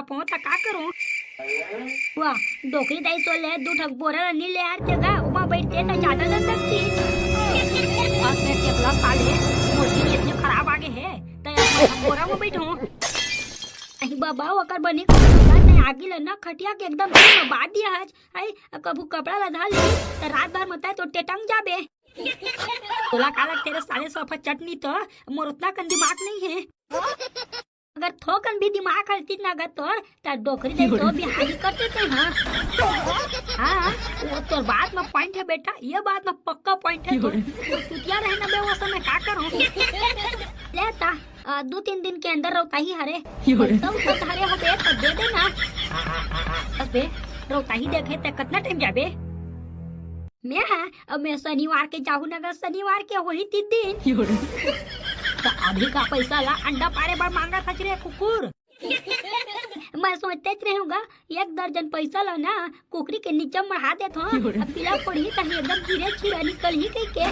पाऊँ तो का करूँ। वाह डोकरी दाई सो ले दू ठक बोरा नी ले यार जगह उमा बैठते तो ज्यादा न सकती। बस मैं टेबला साले मोटी इतनी खराब आगे है तो मैं बोरा में बैठूं। नहीं बाबा वकर बनी का नहीं आगे लेना खटिया के एकदम बात दिया है। आई कबू कपड़ा लधा ले तो रात भर मत तो टेटंग जाबे। तोला काला तेरे साले सोफा चटनी तो मोर उतना कन दिमाग नहीं है। अगर थोकन भी दिमाग हलती ना अगर तो डोकरी दे तो बिहारी करते थे। हाँ वो तो बात में पॉइंट है बेटा, ये बात में पक्का पॉइंट है। तो चुतिया रहना बे वो समय का करूं लेता 2-3 दिन के अंदर रोताही हरे सब हरे हो बे तो दे देना। बस बे रोताही देखे ते कितना टाइम जाबे। मैं अब मैं शनिवार के जाहू नगर शनिवार के वही 3 दिन तो अभी का पैसा ला अंडा पारे बार मांगा था रे कुकुर। मैं सोचते रहूंगा 1 दर्जन पैसा ला ना कुकरी के नीचे मढ़ा देत हो अब पिला पड़ी कहीं एकदम धीरे धीरे निकल ही कहीं के।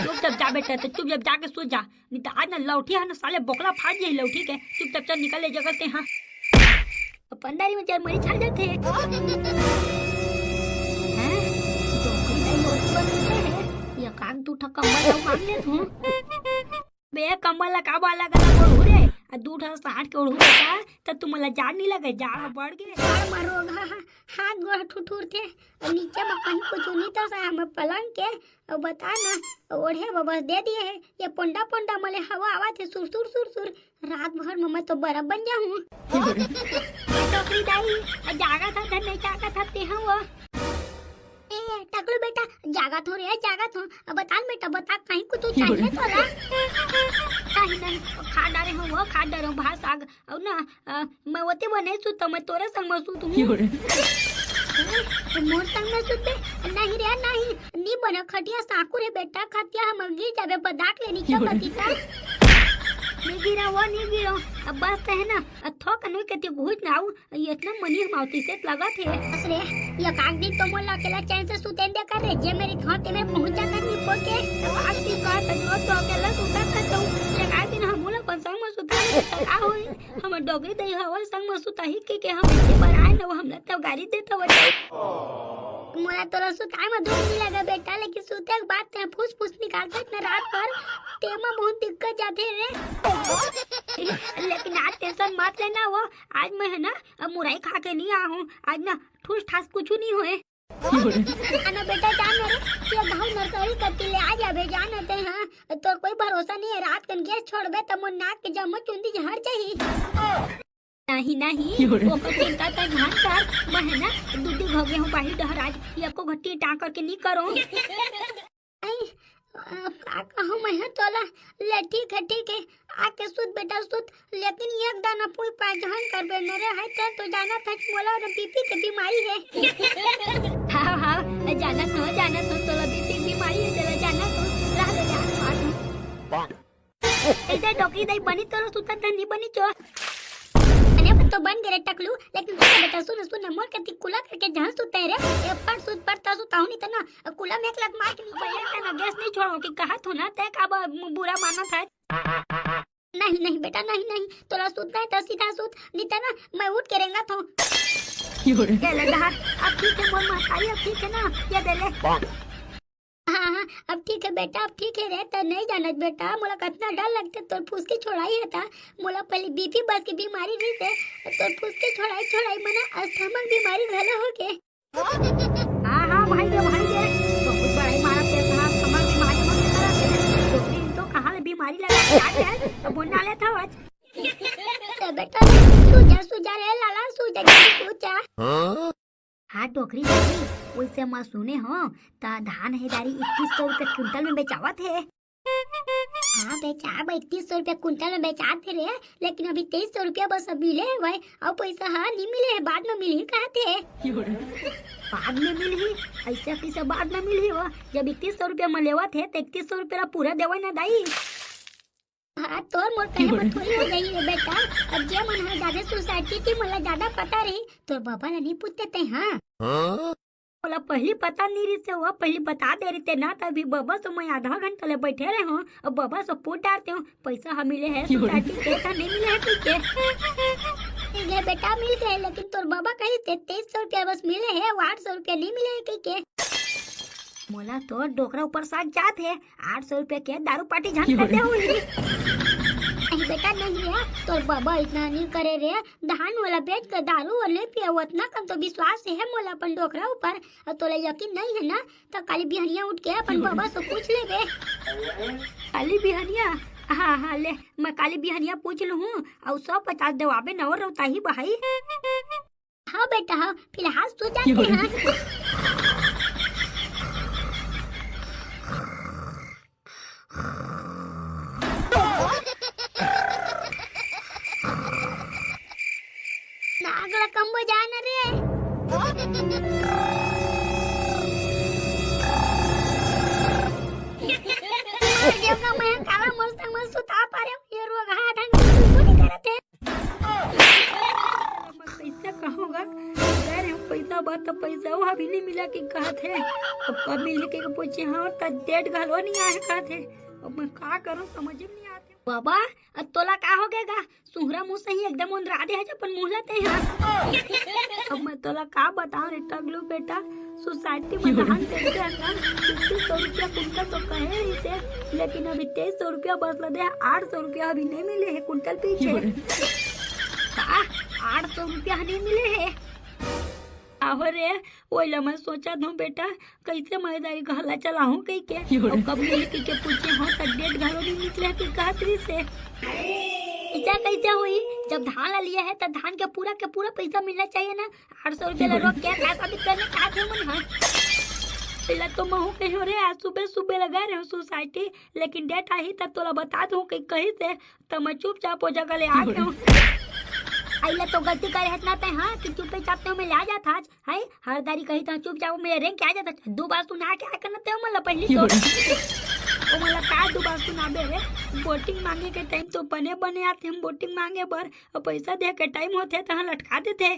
चुप जा बेटा तो चुप जाके सो जा नहीं तो आज ना लौठी है ना साले बोकला फाट जाए लौठी के। चुप चल निकल ले जगह से। हाँ पंडारी में चार मरी छा जाते ये काग तू ठक कंबल मांग ले तू बे कंबल ला का बाला का ओढ़ू रे आ 2 साठ के ओढ़ू बेटा तो तुम ला जान नहीं लगे जाड़ बढ़ गए जाड़ मारो। हाथ गोड़ ठुठुर थे नीचे में कहीं कुछ नहीं तो हम पलंग के और बता ना ओढ़े बस दे दिए है ये पोंडा पोंडा मले हवा आवा थे सुर सुर सुर सुर रात भर में मैं तो बर्फ बन जाऊं। टोकरी दाई जागा था धन नहीं जागा था ते हुआ टकलू बेटा जागा थो रे जागा थो बता बेटा बता कहीं कुछ तो चाहिए तोरा कहीं नहीं खा डारे हो वो खा डारे भात साग और ना मैं ओते बने सु तो मैं तोरे संग में सुत हूं मोर संग में सुत नहीं रे नहीं नी बने खटिया साकू रे बेटा खटिया हम गिर जाबे बदाक ले नीचे बतीता नहीं गिरा अब बस है ना थोक नहीं कहती घुस ना आऊ इतना मनी हम आवती से लगा थे बस रे ये काग दिन तो मोला अकेला चैन से सुते दे कर रे जे मेरी थोटे में पहुंच जाता नहीं पोके आज की का तो अकेला सुता था तो लगा दिन हम मोला पर संग में सुता आ होई हम डोगरी दई हवा संग में सुता ही के हम इतने बार आए ना हम तो गाड़ी देता वो मोला तोरा सुताई में धूप नहीं लगा बेटा लेकिन सुते के बाद ते फूस फूस निकालते ना रात भर तेमा बहुत दिक्कत जाते रे। लेकिन आज टेंशन मत लेना वो आज मैं है ना अब मुरई खा के नहीं आ हूँ आज ना ठूस ठास कुछ नहीं हुए। ना बेटा जान रे ये गाँव नर्सरी करती ले आ जाबे जानते हैं तो कोई भरोसा नहीं है रात कन गैस छोड़बे तो मोर नाक के जम चुंदी जहर चाहिए। नहीं वो को चिंता तक ध्यान कर मैं है ना दूध घोगे हूँ बाहर डहर आज ये को घट्टी टांग करके नहीं करो। का कहूँ मैं तोला ले ठीक है आके सुत बेटा सुत लेकिन एक दाना पुई पहचान कर बे नरे है तो जाना था मोला बीपी की बीमारी है। हाँ जाना तो तोला बीपी की बीमारी है चला जाना तो रह ले जा इधर डॉक्टरी दई बनी तो सुता नहीं बनी चो तो बन गए टकलू लेकिन बेटा सुन मोर के कुला करके जहां सुते रे ए पर सुत परता सुताऊ नहीं त ना कुला में एक लत मार के नीचे ना गैस नहीं छोड़ो कि कहा तो ना ते का बुरा माना था। नहीं बेटा नहीं तोरा सुतना है तो सीधा सुत नहीं त ना मैं उठ के रेंगा तो ये ले दहा अब ठीक है मोर माताई अब ठीक है ना ये दे ले। हाँ अब ठीक है बेटा अब ठीक है रहता नहीं जाना बेटा मोला कितना डर लगता तोर फुसकी छोड़ाई है था मोला पहले बीपी बस की बीमारी भी थे तोर फुसकी छोड़ाई मना अस्थमा बीमारी भले हो के। हाँ भाई बहुत बड़ा मारा पे साहब समझ बीमारी मत करा तो फिर तो कहां बीमारी लगा आ गया तो बोलना ले था आज तो बेटा सुजा रे लाला सुजा हाँ टोकरी नहीं वैसे मैं सुने हो ता धान है दारी 2100 रुपए कुंटल में बेचावा थे। हाँ बेचा 2100 रुपए कुंटल में बेचा थे रे लेकिन अभी 2300 रुपया बस मिले भाई और पैसा हाँ नहीं मिले है बाद में मिली कहा थे बाद में मिली ऐसा कैसे बाद में मिली हो जब 3100 रुपया में लेवा थे तो 3100 रुपया पूरा देवा ना दाई। हाँ तो मोर कहे पर थोड़ी हो गई है बेटा अब जे मन है ज्यादा सोसाइटी की मला ज्यादा पता रही तो बाबा ने नहीं पूछते थे। हाँ बोला पहली पता नहीं रही से हुआ पहली बता दे रही थे ना तभी बाबा से मैं आधा घंटा ले बैठे रहे हूँ और बाबा से पूछ डालते हूँ पैसा हम मिले है सोसाइटी के नहीं मिले है ये बेटा मिल गए, लेकिन तोर बाबा कही 2300 रुपया बस मिले है, 800 रुपया नहीं मिले है कहीं के। मोला तो डोकरा ऊपर साथ जात है, 800 रुपया के दारू पार्टी झन कर दे हुई। नहीं बेटा नहीं है, तोर बाबा इतना नहीं करे रे, धान वाला बेच कर दारू और ले पिया, उतना कम तो विश्वास है मोला अपन डोकरा ऊपर। और तोला यकीन नहीं है ना तो काली बिहनिया उठ के अपन बाबा से पूछ ले बे। काली बिहनिया? हाँ हाँ ले, मैं काली बिहनिया पूछ लूँ और 150 देवाबे न और रोताही बहाई। हाँ बेटा हाँ, फिलहाल सो जाते हैं। नागला कंबो जाना रे। देवका मैं काला मस्त मस्त सुता पारे, ये रोग हा ढंग से नहीं करते। मैं पैसा कहूँगा यार, हम पैसा बात तो पैसा वो अभी नहीं मिला कि कहा थे, अब कब मिले के पूछे। हाँ तो डेट घलो नहीं आए कहा थे, अब मैं क्या करूँ समझ में नहीं आते। बाबा अब तोला का हो गएगा, सुहरा मुँह से ही एकदम उन राधे है जब मुँह लेते हैं। अब मैं तोला का बताऊं रे टगलू बेटा, सोसाइटी में धान देते हैं ना 200 रुपया कुंटल तो कहे ही थे, लेकिन अभी 2300 रुपया बस लगे, 800 रुपया अभी नहीं मिले है कुंटल पीछे। 800 रुपया नहीं मिले है। रे वही मैं सोचा था बेटा कैसे मजेदारी घला चलाऊं कहीं के, और कब मिले के पूछे। हाँ तो डेट घलो नहीं निकले कि कहतरी से ऐसा कैसे हुई, जब धान ला लिया है तो धान के पूरा पैसा मिलना चाहिए ना। 800 रुपया रोक के पैसा भी करने का थे मन। हाँ पहले तो मैं कहीं रे आज सुबह लगा रहे हो सोसाइटी, लेकिन डेट आई तब तोला बता दूं कहीं से, तो मैं चुपचाप हो जगह ले आ गया हूँ। आइला तो गलती करे है ना ते। हाँ कि चुपे चापते मैं ला जाता आज है, हर दारी कही था चुपचाप मेरे रैंक आ जाता। दो बार सुना के आ करना ते मतलब पहली तो ओ मतलब का दो बार सुनाबे रे। वोटिंग मांगे के टाइम तो बने आते हम, वोटिंग मांगे बर और पैसा दे के टाइम होते तो लटका देते।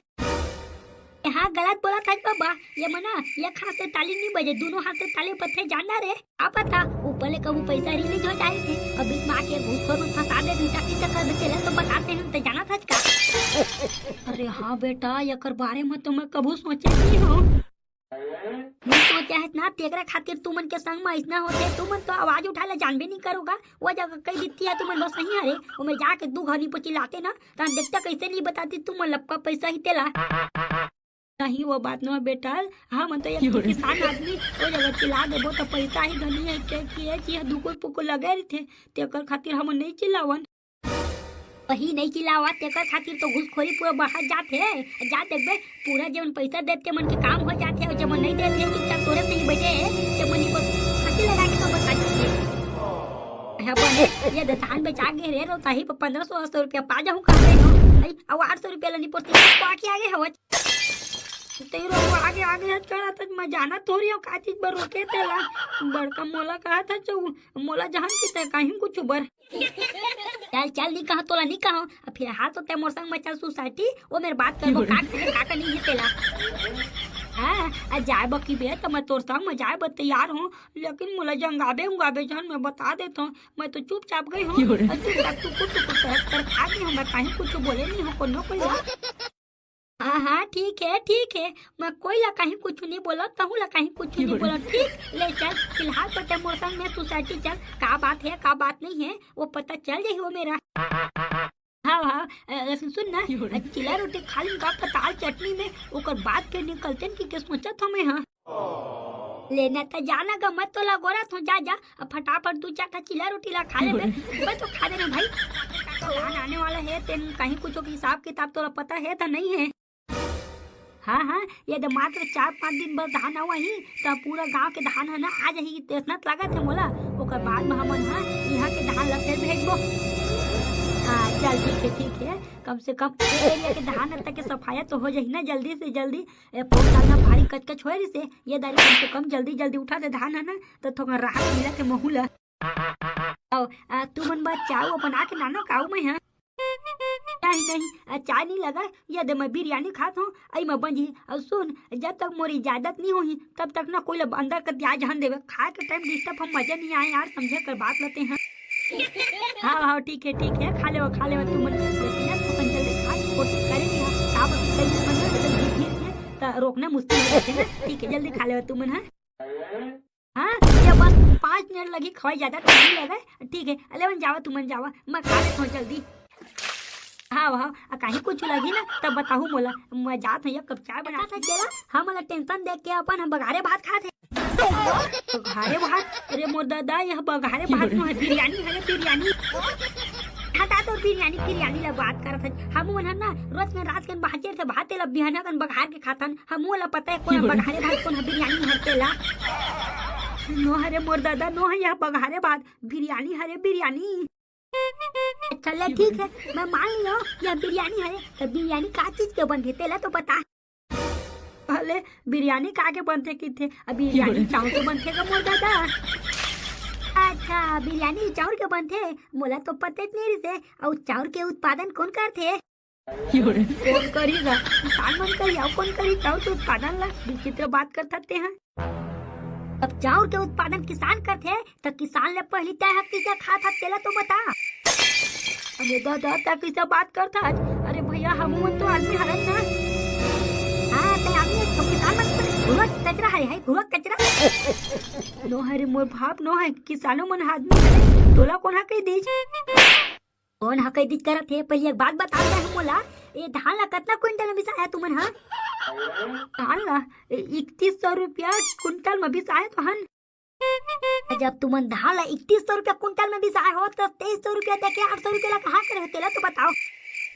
हाँ गलत बोला था बाबा, ये मना एक हाथ से ताली नहीं बजे, दोनों हाथ से ताली पत्थर जानना रे। आप पता ऊपर ले कबू पैसा रिलीज हो जाए थे, अभी माँ के घूसखोर में फंसा दे दूसरा की चक्कर में चले तो बताते हैं तो जाना था का। अरे हाँ बेटा यकर बारे में तो मैं कबू सोचे नहीं हूँ। मैं सोचा है ना तेरा खातिर तुमन के संग में इतना होते, तुमन तो आवाज उठा ले जान भी नहीं करोगा। वो जगह कही दिखती है तुमन बस सही है, वो मैं जाके 2 घनी पर चिल्लाते ना तो देखता कैसे नहीं बताती तुम लपका पैसा ही तेला। नहीं वो बात ना बेटा, हाँ मैं तो एक किसान आदमी वो जगह चिल्ला देबो तो पैसा ही धनी है के किए दुकुल पुकुल लगे रहे थे, तेकर खातिर हम नहीं चिल्लावन। वही नहीं चिल्लावा तेकर खातिर तो घुसखोरी पूरा बढ़ा जाते है। जा देखबे पूरा जब पैसा देते मन के काम हो जाते है, जब नहीं देते चुपचाप तोरे से ही बैठे जब मन को फांसी लगा के तो बता देते। हाँ बने ये धान बेचा के रे रोता ही 1500 रुपया पा जाऊँ खा रहे हो, और 800 रुपया लेनी पड़ती है आके आगे हवा तेरो आगे आगे करा था। मैं जाना थोड़ी हूँ का चीज बर रोके तेला बड़का मोला कहा था चौ मोला जहां की कहीं कुछ बर चल नहीं कहा तोला नहीं कहा, फिर हाथ होते मोर संग में चल सोसाइटी वो मेरे बात करबो का नहीं है तेला। हाँ जाए बकी बे तो मैं तोर संग में जाए ब तैयार हूँ, लेकिन मोला जंगाबे जहन मैं बता देता हूँ। मैं तो चुपचाप गई हूँ, चुपचाप टुकुर कर खा गई हूँ, मैं कहीं कुछ बोले नहीं हूँ कोनो कोई। हाँ ठीक है मैं कोई ला कहीं कुछ नहीं बोला, कहूँ ला कहीं कुछ नहीं बोला। ठीक ले चल फिलहाल तो मौसम में सोसाइटी चल, का बात है का बात नहीं है वो पता चल जाही वो मेरा। हाँ सुन ना चिला रोटी खा ली का पताल चटनी में ओकर बात के निकलते की सोचत हमें। हाँ लेना तो जाना गा मत तो लगोरा तो जा फटाफट 2-4 चिला रोटी ला खा ले मैं तो खा देना भाई। धान आने वाला है तेन कहीं कुछ हिसाब किताब तो पता है तो नहीं है। हाँ ये तो मात्र 4-5 दिन बस धान हुआ ही तो पूरा गांव के धान है ना आज ही इतना लागत है मोला, ओकर बाद में हमन यहाँ के धान ला फिर भेजबो। हाँ चल ठीक है कम से कम एरिया के धान तक के सफाया तो हो जाही ना जल्दी से जल्दी। पोस्टाना भारी कच हो रही से ये दारी कम से कम जल्दी उठा दे धान है ना तो थोड़ा राहत मिला के महूला। तू मन बात चाव बना के नानो काऊ में है नहीं चाय नहीं लगा या दे मैं बिरयानी खाता हूँ आई मैं बंजी। और सुन जब तक मोरी इजाजत नहीं हुई तब तक ना कोई अंदर कर दिया जहन देवे, खाए के टाइम डिस्टर्ब हम मजे नहीं आए यार, समझे कर बात लेते हैं। हाँ हाँ ठीक है खा ले तुम लेकिन यार अपन जल्दी खा के कोशिश करेंगे आप कहीं बंद कर दे धीरे धीरे तो रोकना मुश्किल है ना। ठीक है जल्दी खा ले तुम हाँ हाँ ये बस 5 मिनट लगी खवाई ज्यादा टाइम नहीं लगा। ठीक है अलेवन जावा तुम जावा मैं खा लेता हूँ जल्दी। हाँ हाँ कहीं कुछ लगी ना तब बताहू मोला मैं जात हूँ कब चाय बना था चला। हम वाला टेंशन देख के अपन हम बघारे भात खाते बघारे भात। अरे मोर दादा यह बघारे भात में बिरयानी है बिरयानी हटा तो बिरयानी ला बात करत है। हम मन ना रोज में रात के बाहर से भात ला बिहाना कन बघार के खातन हम ला पता है कौन बघारे भात कौन बिरयानी हटेला नो हरे मोर दादा नो है यह बघारे भात बिरयानी हरे बिरयानी। चल ठीक है मैं मान लिया यह बिरयानी है तो बिरयानी का चीज के बनते तेला तो बता। पहले बिरयानी का के बनते की थे अब बिरयानी चावल के बनते का मोर दादा। अच्छा बिरयानी चावल के बनते मोला तो पता नहीं रहे और चावल के उत्पादन कौन करते कौन करेगा किसान मन करी और कौन करी चावल के उत्पादन ला विचित्र बात कर सकते हैं। अब चावल के उत्पादन किसान करते तो किसान ले पहली तय हकीकत खा था तेला तो बता। अरे दादा तक कैसे बात करता है। अरे भैया हम तो आदमी हरत ना हाँ ते आदमी तो किसान मन घुआ कचरा है घुआ कचरा नो है रे मोर भाप नो है किसानों मन आदमी है तोला कौन हा कह दी कौन हा कह दी करत है। पहले एक बात बता दे हम मोला ये धान ला कितना क्विंटल में बिसाया तुमन हाँ धान ला 3100 रुपया कुंटल में बिसाया तो हन। जब तुमन धान ला 3100 रुपया कुंटल में बिसाया हो तो 2300 रुपया देके 800 रुपया ला कहाँ करे तेला तो बताओ।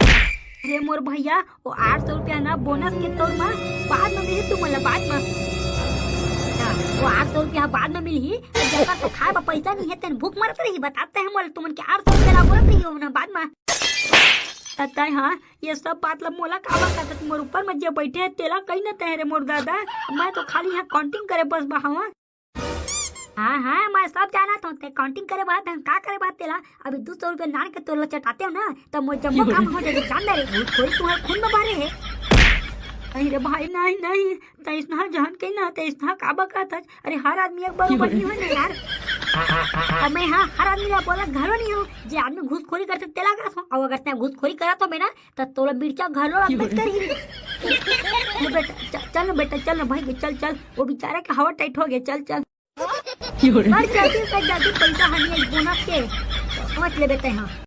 अरे मोर भैया वो 800 रुपया ना बोनस के तौर में बाद में मिली तुमन ला बाद में वो 800 रुपया बाद में मिली जब तो खाए पैसा नहीं है तेन भूख मरत रही बताते हैं मोला तुमन के 800 रुपया ला बोलत रही हो ना बाद में तता हाँ ये सब बात ला मोला काबा करत मोर ऊपर में जे बैठे है तेला कहीं न तहरे मोर दादा मैं तो खाली यहाँ काउंटिंग करे बस बहावा। हाँ मैं सब जाना था ते काउंटिंग करे बात का करे बात तेला अभी 200 रुपया नान के तोला चटाते हो ना तो मोर जम्मो काम हो जाएगा जान दे कोई तुम्हारे खून में बारे है। अरे रे भाई नहीं तैसना जान के ना तैसना काबा का था। अरे हर आदमी एक बरोबर नहीं है ना यार मैं हाँ हर आदमी ला बोला घरो नहीं हो जे आदमी घूसखोरी करते तेला का और अगर ते घूसखोरी करा तो मेरा तो तोला मिर्चा घरो रख कर ही बेटा चल ना भाई चल वो बेचारा का हवा टाइट हो गया चल जल्दी पैसा हनी बोनस के समझ ले बेटे हाँ।